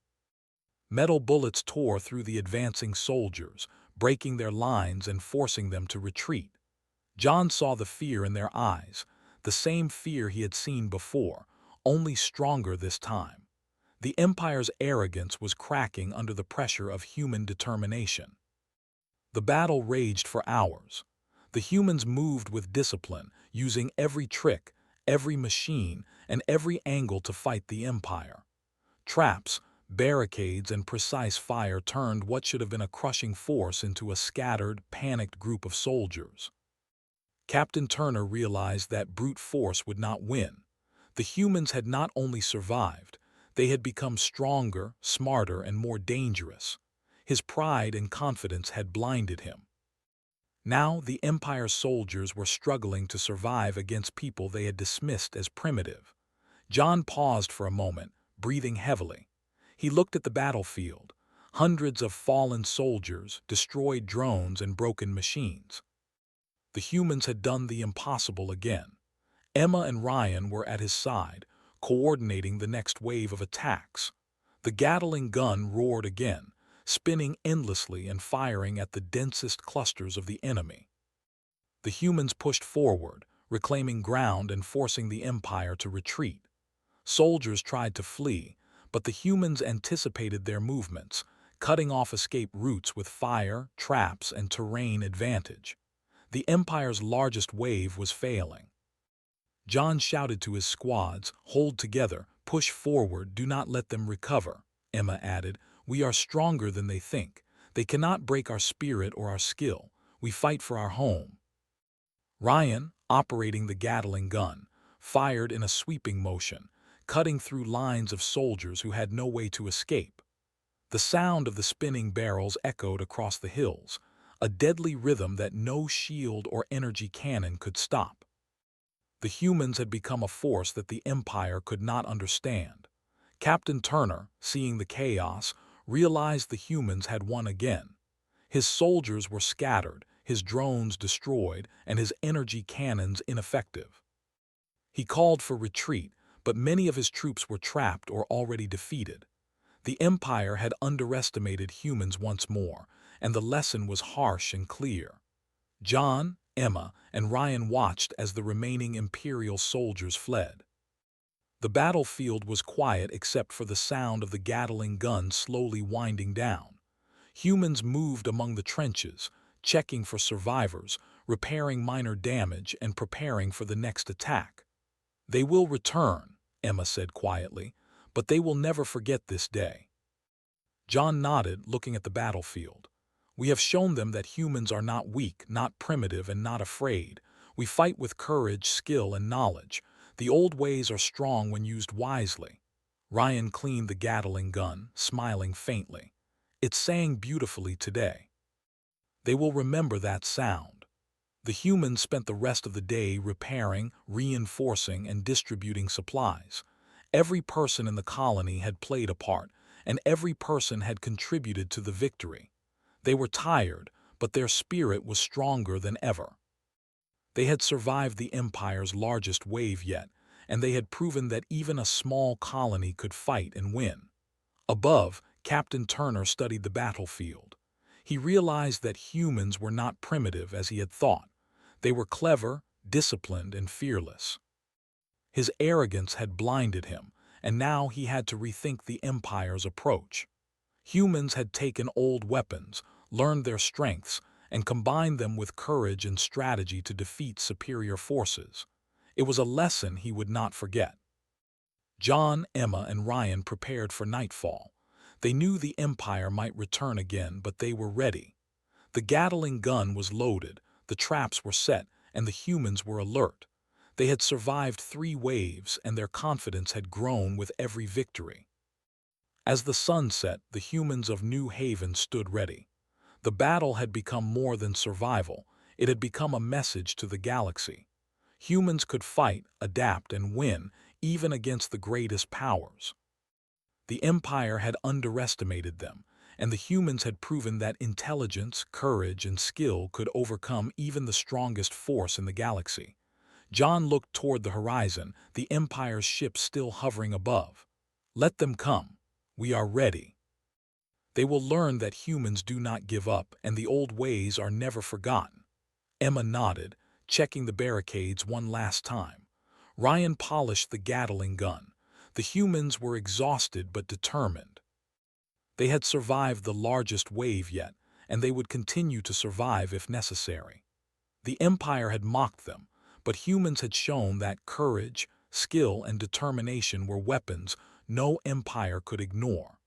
Metal bullets tore through the advancing soldiers, breaking their lines and forcing them to retreat. John saw the fear in their eyes, the same fear he had seen before, only stronger this time. The Empire's arrogance was cracking under the pressure of human determination. The battle raged for hours. The humans moved with discipline, using every trick, every machine, and every angle to fight the Empire. Traps, barricades, and precise fire turned what should have been a crushing force into a scattered, panicked group of soldiers. Captain Turner realized that brute force would not win. The humans had not only survived, they had become stronger, smarter, and more dangerous. His pride and confidence had blinded him. Now the Empire's soldiers were struggling to survive against people they had dismissed as primitive. John paused for a moment, breathing heavily. He looked at the battlefield, hundreds of fallen soldiers, destroyed drones, and broken machines. The humans had done the impossible again. Emma and Ryan were at his side, coordinating the next wave of attacks. The Gatling gun roared again, spinning endlessly and firing at the densest clusters of the enemy. The humans pushed forward, reclaiming ground and forcing the Empire to retreat. Soldiers tried to flee, but the humans anticipated their movements, cutting off escape routes with fire, traps, and terrain advantage. The Empire's largest wave was failing. John shouted to his squads, "Hold together, push forward, do not let them recover." Emma added, "We are stronger than they think. They cannot break our spirit or our skill. We fight for our home." Ryan, operating the Gatling gun, fired in a sweeping motion, cutting through lines of soldiers who had no way to escape. The sound of the spinning barrels echoed across the hills, a deadly rhythm that no shield or energy cannon could stop. The humans had become a force that the Empire could not understand. Captain Turner, seeing the chaos, realized the humans had won again. His soldiers were scattered, his drones destroyed, and his energy cannons ineffective. He called for retreat, but many of his troops were trapped or already defeated. The Empire had underestimated humans once more, and the lesson was harsh and clear. John, Emma, and Ryan watched as the remaining Imperial soldiers fled. The battlefield was quiet except for the sound of the Gatling gun slowly winding down. Humans moved among the trenches, checking for survivors, repairing minor damage, and preparing for the next attack. "They will return," Emma said quietly, "but they will never forget this day." John nodded, looking at the battlefield. "We have shown them that humans are not weak, not primitive, and not afraid. We fight with courage, skill, and knowledge. The old ways are strong when used wisely." Ryan cleaned the Gatling gun, smiling faintly. "It sang beautifully today." They will remember that sound. The humans spent the rest of the day repairing, reinforcing, and distributing supplies. Every person in the colony had played a part, and every person had contributed to the victory. They were tired, but their spirit was stronger than ever. They had survived the Empire's largest wave yet, and they had proven that even a small colony could fight and win. Above, Captain Turner studied the battlefield. He realized that humans were not primitive as he had thought. They were clever, disciplined, and fearless. His arrogance had blinded him, and now he had to rethink the Empire's approach. Humans had taken old weapons, learned their strengths, and combined them with courage and strategy to defeat superior forces. It was a lesson he would not forget. John, Emma, and Ryan prepared for nightfall. They knew the Empire might return again, but they were ready. The Gatling gun was loaded, the traps were set, and the humans were alert. They had survived 3 waves, and their confidence had grown with every victory. As the sun set, the humans of New Haven stood ready. The battle had become more than survival. It had become a message to the galaxy. Humans could fight, adapt, and win, even against the greatest powers. The Empire had underestimated them, and the humans had proven that intelligence, courage, and skill could overcome even the strongest force in the galaxy. John looked toward the horizon, the Empire's ships still hovering above. "Let them come. We are ready." They will learn that humans do not give up, and the old ways are never forgotten. Emma nodded, checking the barricades one last time. Ryan polished the Gatling gun. The humans were exhausted but determined. They had survived the largest wave yet, and they would continue to survive if necessary. The Empire had mocked them, but humans had shown that courage, skill, and determination were weapons no empire could ignore.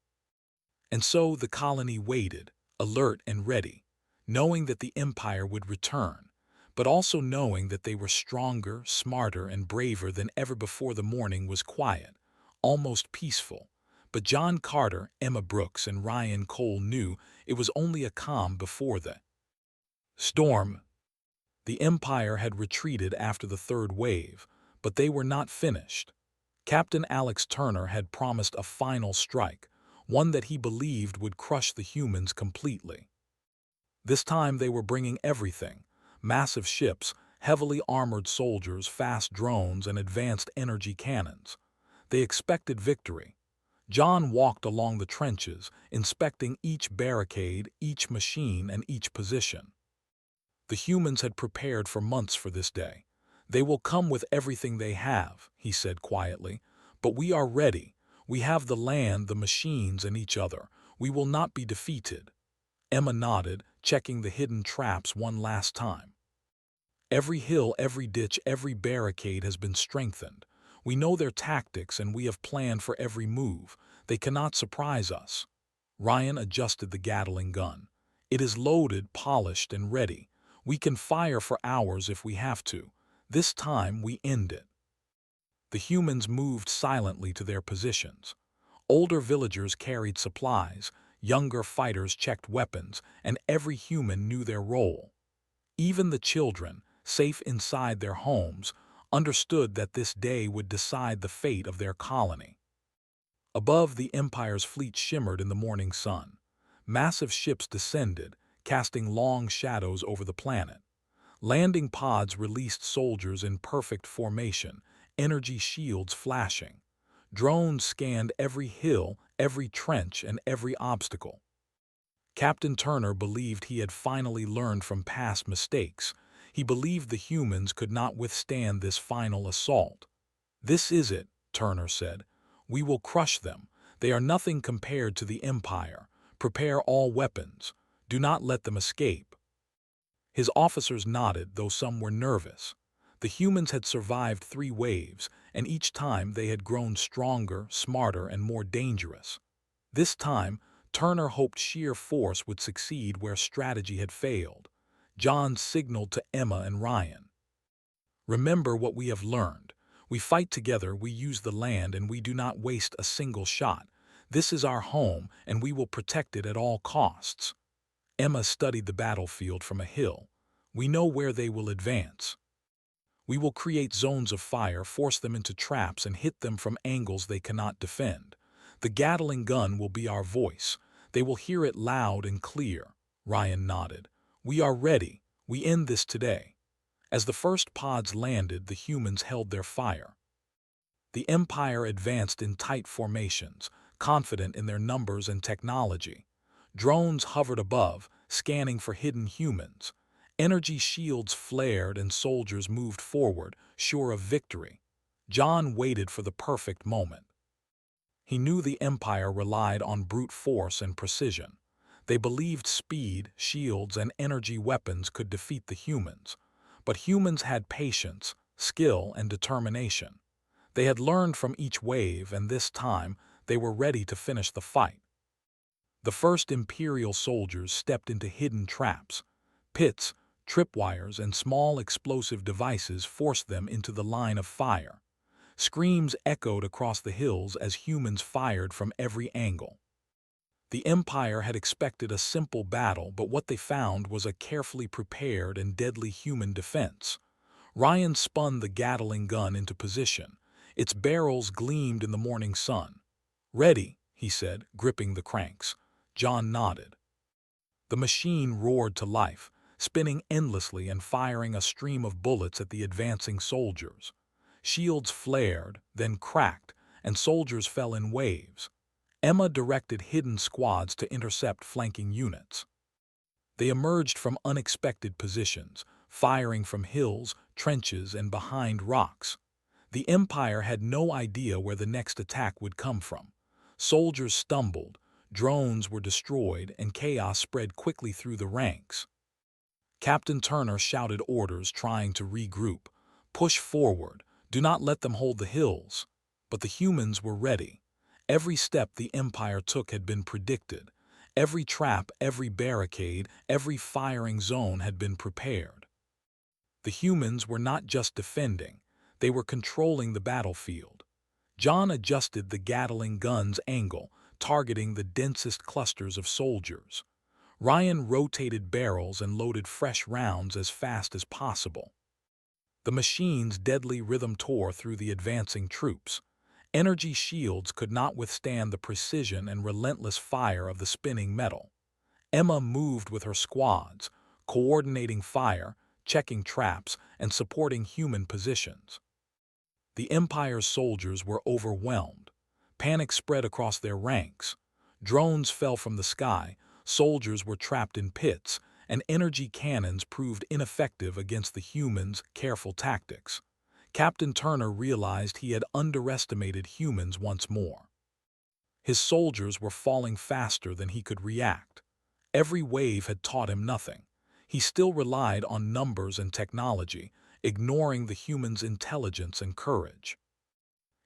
And so the colony waited, alert and ready, knowing that the Empire would return, but also knowing that they were stronger, smarter, and braver than ever before. The morning was quiet, almost peaceful, but John Carter, Emma Brooks, and Ryan Cole knew it was only a calm before the storm. The Empire had retreated after the 3rd wave, but they were not finished. Captain Alex Turner had promised a final strike, one that he believed would crush the humans completely. This time they were bringing everything: massive ships, heavily armored soldiers, fast drones, and advanced energy cannons. They expected victory. John walked along the trenches, inspecting each barricade, each machine, and each position. The humans had prepared for months for this day. "They will come with everything they have," he said quietly, "but we are ready. We have the land, the machines, and each other. We will not be defeated." Emma nodded, checking the hidden traps one last time. "Every hill, every ditch, every barricade has been strengthened. We know their tactics, and we have planned for every move. They cannot surprise us." Ryan adjusted the Gatling gun. "It is loaded, polished, and ready. We can fire for hours if we have to. This time we end it." The humans moved silently to their positions. Older villagers carried supplies, younger fighters checked weapons, and every human knew their role. Even the children, safe inside their homes, understood that this day would decide the fate of their colony. Above, the Empire's fleet shimmered in the morning sun. Massive ships descended, casting long shadows over the planet. Landing pods released soldiers in perfect formation, energy shields flashing. Drones scanned every hill, every trench, and every obstacle. Captain Turner believed he had finally learned from past mistakes. He believed the humans could not withstand this final assault. "This is it," Turner said. "We will crush them. They are nothing compared to the Empire. Prepare all weapons. Do not let them escape." His officers nodded, though some were nervous. The humans had survived 3 waves, and each time they had grown stronger, smarter, and more dangerous. This time, Turner hoped sheer force would succeed where strategy had failed. John signaled to Emma and Ryan. "Remember what we have learned. We fight together, we use the land, and we do not waste a single shot. This is our home, and we will protect it at all costs." Emma studied the battlefield from a hill. "We know where they will advance. We will create zones of fire, force them into traps, and hit them from angles they cannot defend. The Gatling gun will be our voice. They will hear it loud and clear." Ryan nodded. "We are ready. We end this today." As the first pods landed, the humans held their fire. The Empire advanced in tight formations, confident in their numbers and technology. Drones hovered above, scanning for hidden humans. Energy shields flared and soldiers moved forward, sure of victory. John waited for the perfect moment. He knew the Empire relied on brute force and precision. They believed speed, shields, and energy weapons could defeat the humans. But humans had patience, skill, and determination. They had learned from each wave, and this time they were ready to finish the fight. The first Imperial soldiers stepped into hidden traps. Pits, tripwires, and small explosive devices forced them into the line of fire. Screams echoed across the hills as humans fired from every angle. The Empire had expected a simple battle, but what they found was a carefully prepared and deadly human defense. Ryan spun the Gatling gun into position. Its barrels gleamed in the morning sun. "Ready," he said, gripping the cranks. John nodded. The machine roared to life, spinning endlessly and firing a stream of bullets at the advancing soldiers. Shields flared, then cracked, and soldiers fell in waves. Emma directed hidden squads to intercept flanking units. They emerged from unexpected positions, firing from hills, trenches, and behind rocks. The Empire had no idea where the next attack would come from. Soldiers stumbled, drones were destroyed, and chaos spread quickly through the ranks. Captain Turner shouted orders, trying to regroup. "Push forward. Do not let them hold the hills." But the humans were ready. Every step the Empire took had been predicted. Every trap, every barricade, every firing zone had been prepared. The humans were not just defending, they were controlling the battlefield. John adjusted the Gatling gun's angle, targeting the densest clusters of soldiers. Ryan rotated barrels and loaded fresh rounds as fast as possible. The machine's deadly rhythm tore through the advancing troops. Energy shields could not withstand the precision and relentless fire of the spinning metal. Emma moved with her squads, coordinating fire, checking traps, and supporting human positions. The Empire's soldiers were overwhelmed. Panic spread across their ranks. Drones fell from the sky, soldiers were trapped in pits, and energy cannons proved ineffective against the humans' careful tactics. Captain Turner realized he had underestimated humans once more. His soldiers were falling faster than he could react. Every wave had taught him nothing. He still relied on numbers and technology, ignoring the humans' intelligence and courage.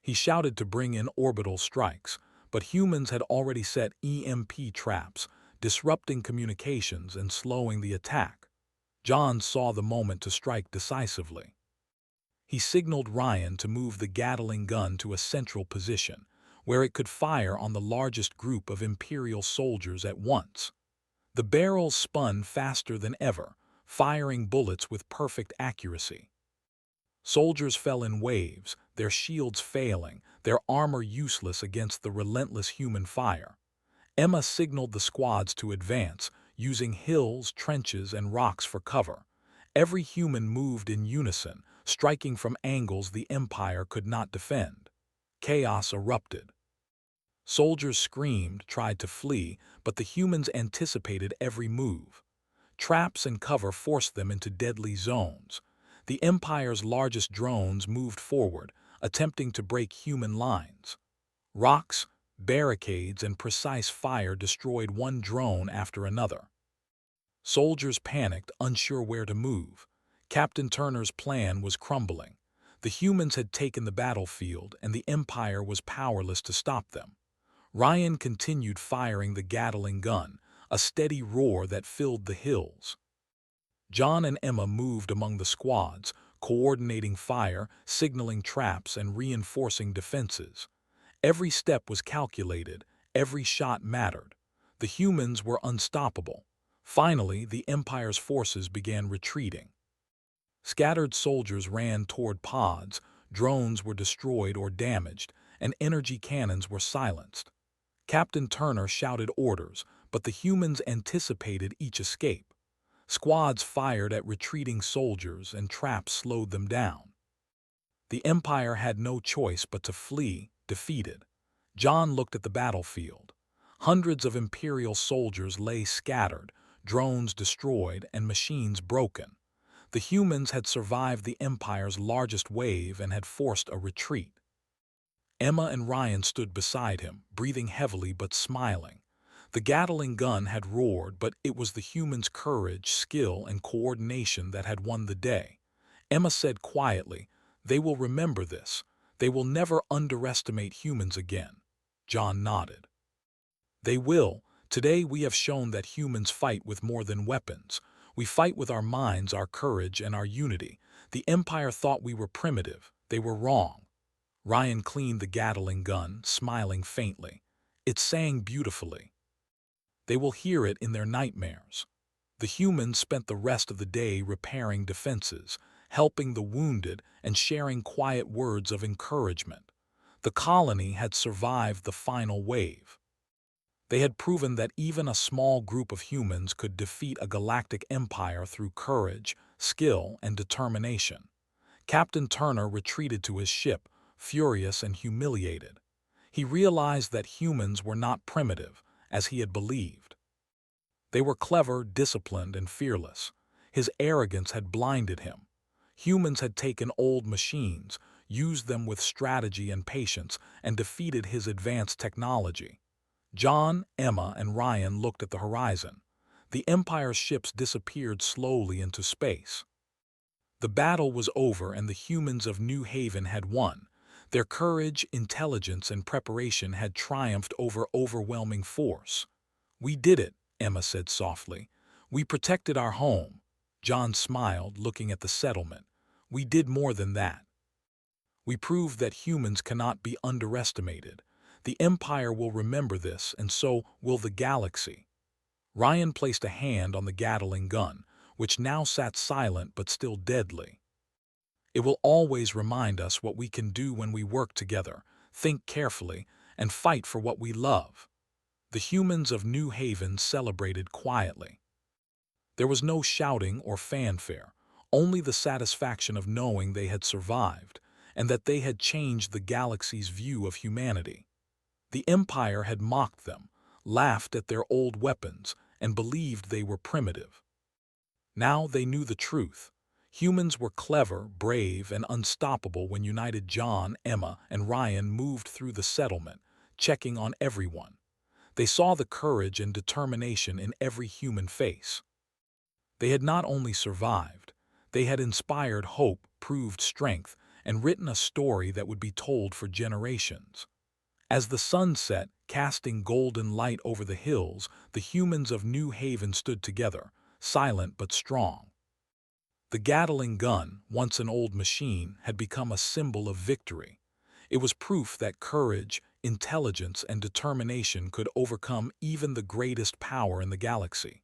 He shouted to bring in orbital strikes, but humans had already set EMP traps, disrupting communications and slowing the attack. John saw the moment to strike decisively. He signaled Ryan to move the Gatling gun to a central position, where it could fire on the largest group of Imperial soldiers at once. The barrels spun faster than ever, firing bullets with perfect accuracy. Soldiers fell in waves, their shields failing, their armor useless against the relentless human fire. Emma signaled the squads to advance, using hills, trenches, and rocks for cover. Every human moved in unison, striking from angles the Empire could not defend. Chaos erupted. Soldiers screamed, tried to flee, but the humans anticipated every move. Traps and cover forced them into deadly zones. The Empire's largest drones moved forward, attempting to break human lines. Rocks, barricades, and precise fire destroyed one drone after another. Soldiers panicked, unsure where to move. Captain Turner's plan was crumbling. The humans had taken the battlefield, and the Empire was powerless to stop them. Ryan continued firing the Gatling gun, a steady roar that filled the hills. John and Emma moved among the squads, coordinating fire, signaling traps, and reinforcing defenses. Every step was calculated, every shot mattered. The humans were unstoppable. Finally, the Empire's forces began retreating. Scattered soldiers ran toward pods, drones were destroyed or damaged, and energy cannons were silenced. Captain Turner shouted orders, but the humans anticipated each escape. Squads fired at retreating soldiers, and traps slowed them down. The Empire had no choice but to flee, defeated. John looked at the battlefield. Hundreds of Imperial soldiers lay scattered, drones destroyed, and machines broken. The humans had survived the Empire's largest wave and had forced a retreat. Emma and Ryan stood beside him, breathing heavily but smiling. The Gatling gun had roared, but it was the humans' courage, skill, and coordination that had won the day. Emma said quietly, "They will remember this. They will never underestimate humans again." John nodded. "They will. Today we have shown that humans fight with more than weapons. We fight with our minds, our courage, and our unity. The Empire thought we were primitive. They were wrong." Ryan cleaned the Gatling gun, smiling faintly. It sang beautifully. "They will hear it in their nightmares." The humans spent the rest of the day repairing defenses, helping the wounded, and sharing quiet words of encouragement. The colony had survived the final wave. They had proven that even a small group of humans could defeat a galactic empire through courage, skill, and determination. Captain Turner retreated to his ship, furious and humiliated. He realized that humans were not primitive, as he had believed. They were clever, disciplined, and fearless. His arrogance had blinded him. Humans had taken old machines, used them with strategy and patience, and defeated his advanced technology. John, Emma, and Ryan looked at the horizon. The Empire's ships disappeared slowly into space. The battle was over, and the humans of New Haven had won. Their courage, intelligence, and preparation had triumphed over overwhelming force. "We did it," Emma said softly. "We protected our home." John smiled, looking at the settlement. "We did more than that. We proved that humans cannot be underestimated. The Empire will remember this, and so will the galaxy." Ryan placed a hand on the Gatling gun, which now sat silent but still deadly. "It will always remind us what we can do when we work together, think carefully, and fight for what we love." The humans of New Haven celebrated quietly. There was no shouting or fanfare, only the satisfaction of knowing they had survived, and that they had changed the galaxy's view of humanity. The Empire had mocked them, laughed at their old weapons, and believed they were primitive. Now they knew the truth. Humans were clever, brave, and unstoppable when united. John, Emma, and Ryan moved through the settlement, checking on everyone. They saw the courage and determination in every human face. They had not only survived, they had inspired hope, proved strength, and written a story that would be told for generations. As the sun set, casting golden light over the hills, the humans of New Haven stood together, silent but strong. The Gatling gun, once an old machine, had become a symbol of victory. It was proof that courage, intelligence, and determination could overcome even the greatest power in the galaxy.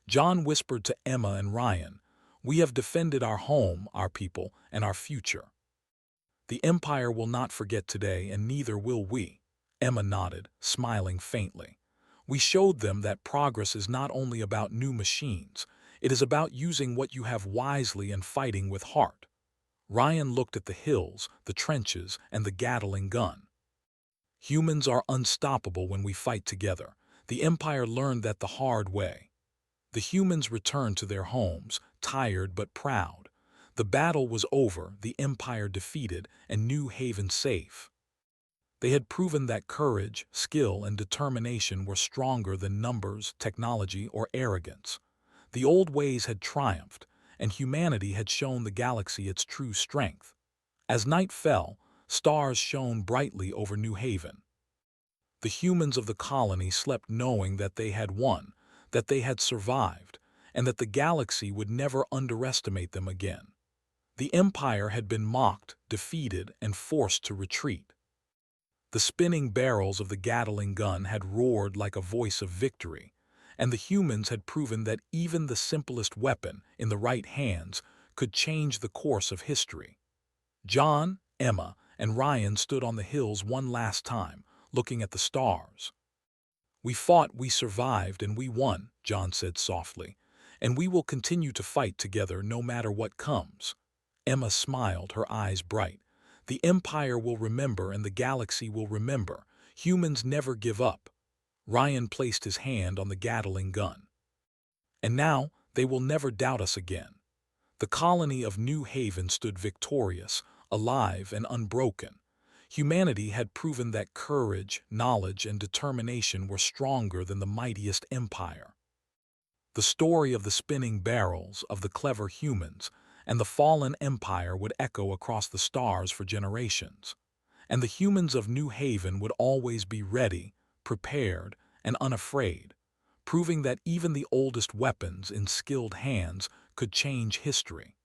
John whispered to Emma and Ryan, "We have defended our home, our people, and our future. The Empire will not forget today, and neither will we." Emma nodded, smiling faintly. "We showed them that progress is not only about new machines, it is about using what you have wisely and fighting with heart." Ryan looked at the hills, the trenches, and the Gatling gun. "Humans are unstoppable when we fight together. The Empire learned that the hard way." The humans returned to their homes, tired but proud. The battle was over, the Empire defeated, and New Haven safe. They had proven that courage, skill, and determination were stronger than numbers, technology, or arrogance. The old ways had triumphed, and humanity had shown the galaxy its true strength. As night fell, stars shone brightly over New Haven. The humans of the colony slept knowing that they had won, that they had survived, and that the galaxy would never underestimate them again. The Empire had been mocked, defeated, and forced to retreat. The spinning barrels of the Gatling gun had roared like a voice of victory, and the humans had proven that even the simplest weapon, in the right hands, could change the course of history. John, Emma, and Ryan stood on the hills one last time, looking at the stars. "We fought, we survived, and we won," John said softly, "and we will continue to fight together no matter what comes." Emma smiled, her eyes bright. "The Empire will remember and the galaxy will remember. Humans never give up." Ryan placed his hand on the Gatling gun. "And now they will never doubt us again." The colony of New Haven stood victorious, alive and unbroken. Humanity had proven that courage, knowledge, and determination were stronger than the mightiest empire. The story of the spinning barrels, of the clever humans, and the fallen empire would echo across the stars for generations. And the humans of New Haven would always be ready, prepared, and unafraid, proving that even the oldest weapons in skilled hands could change history.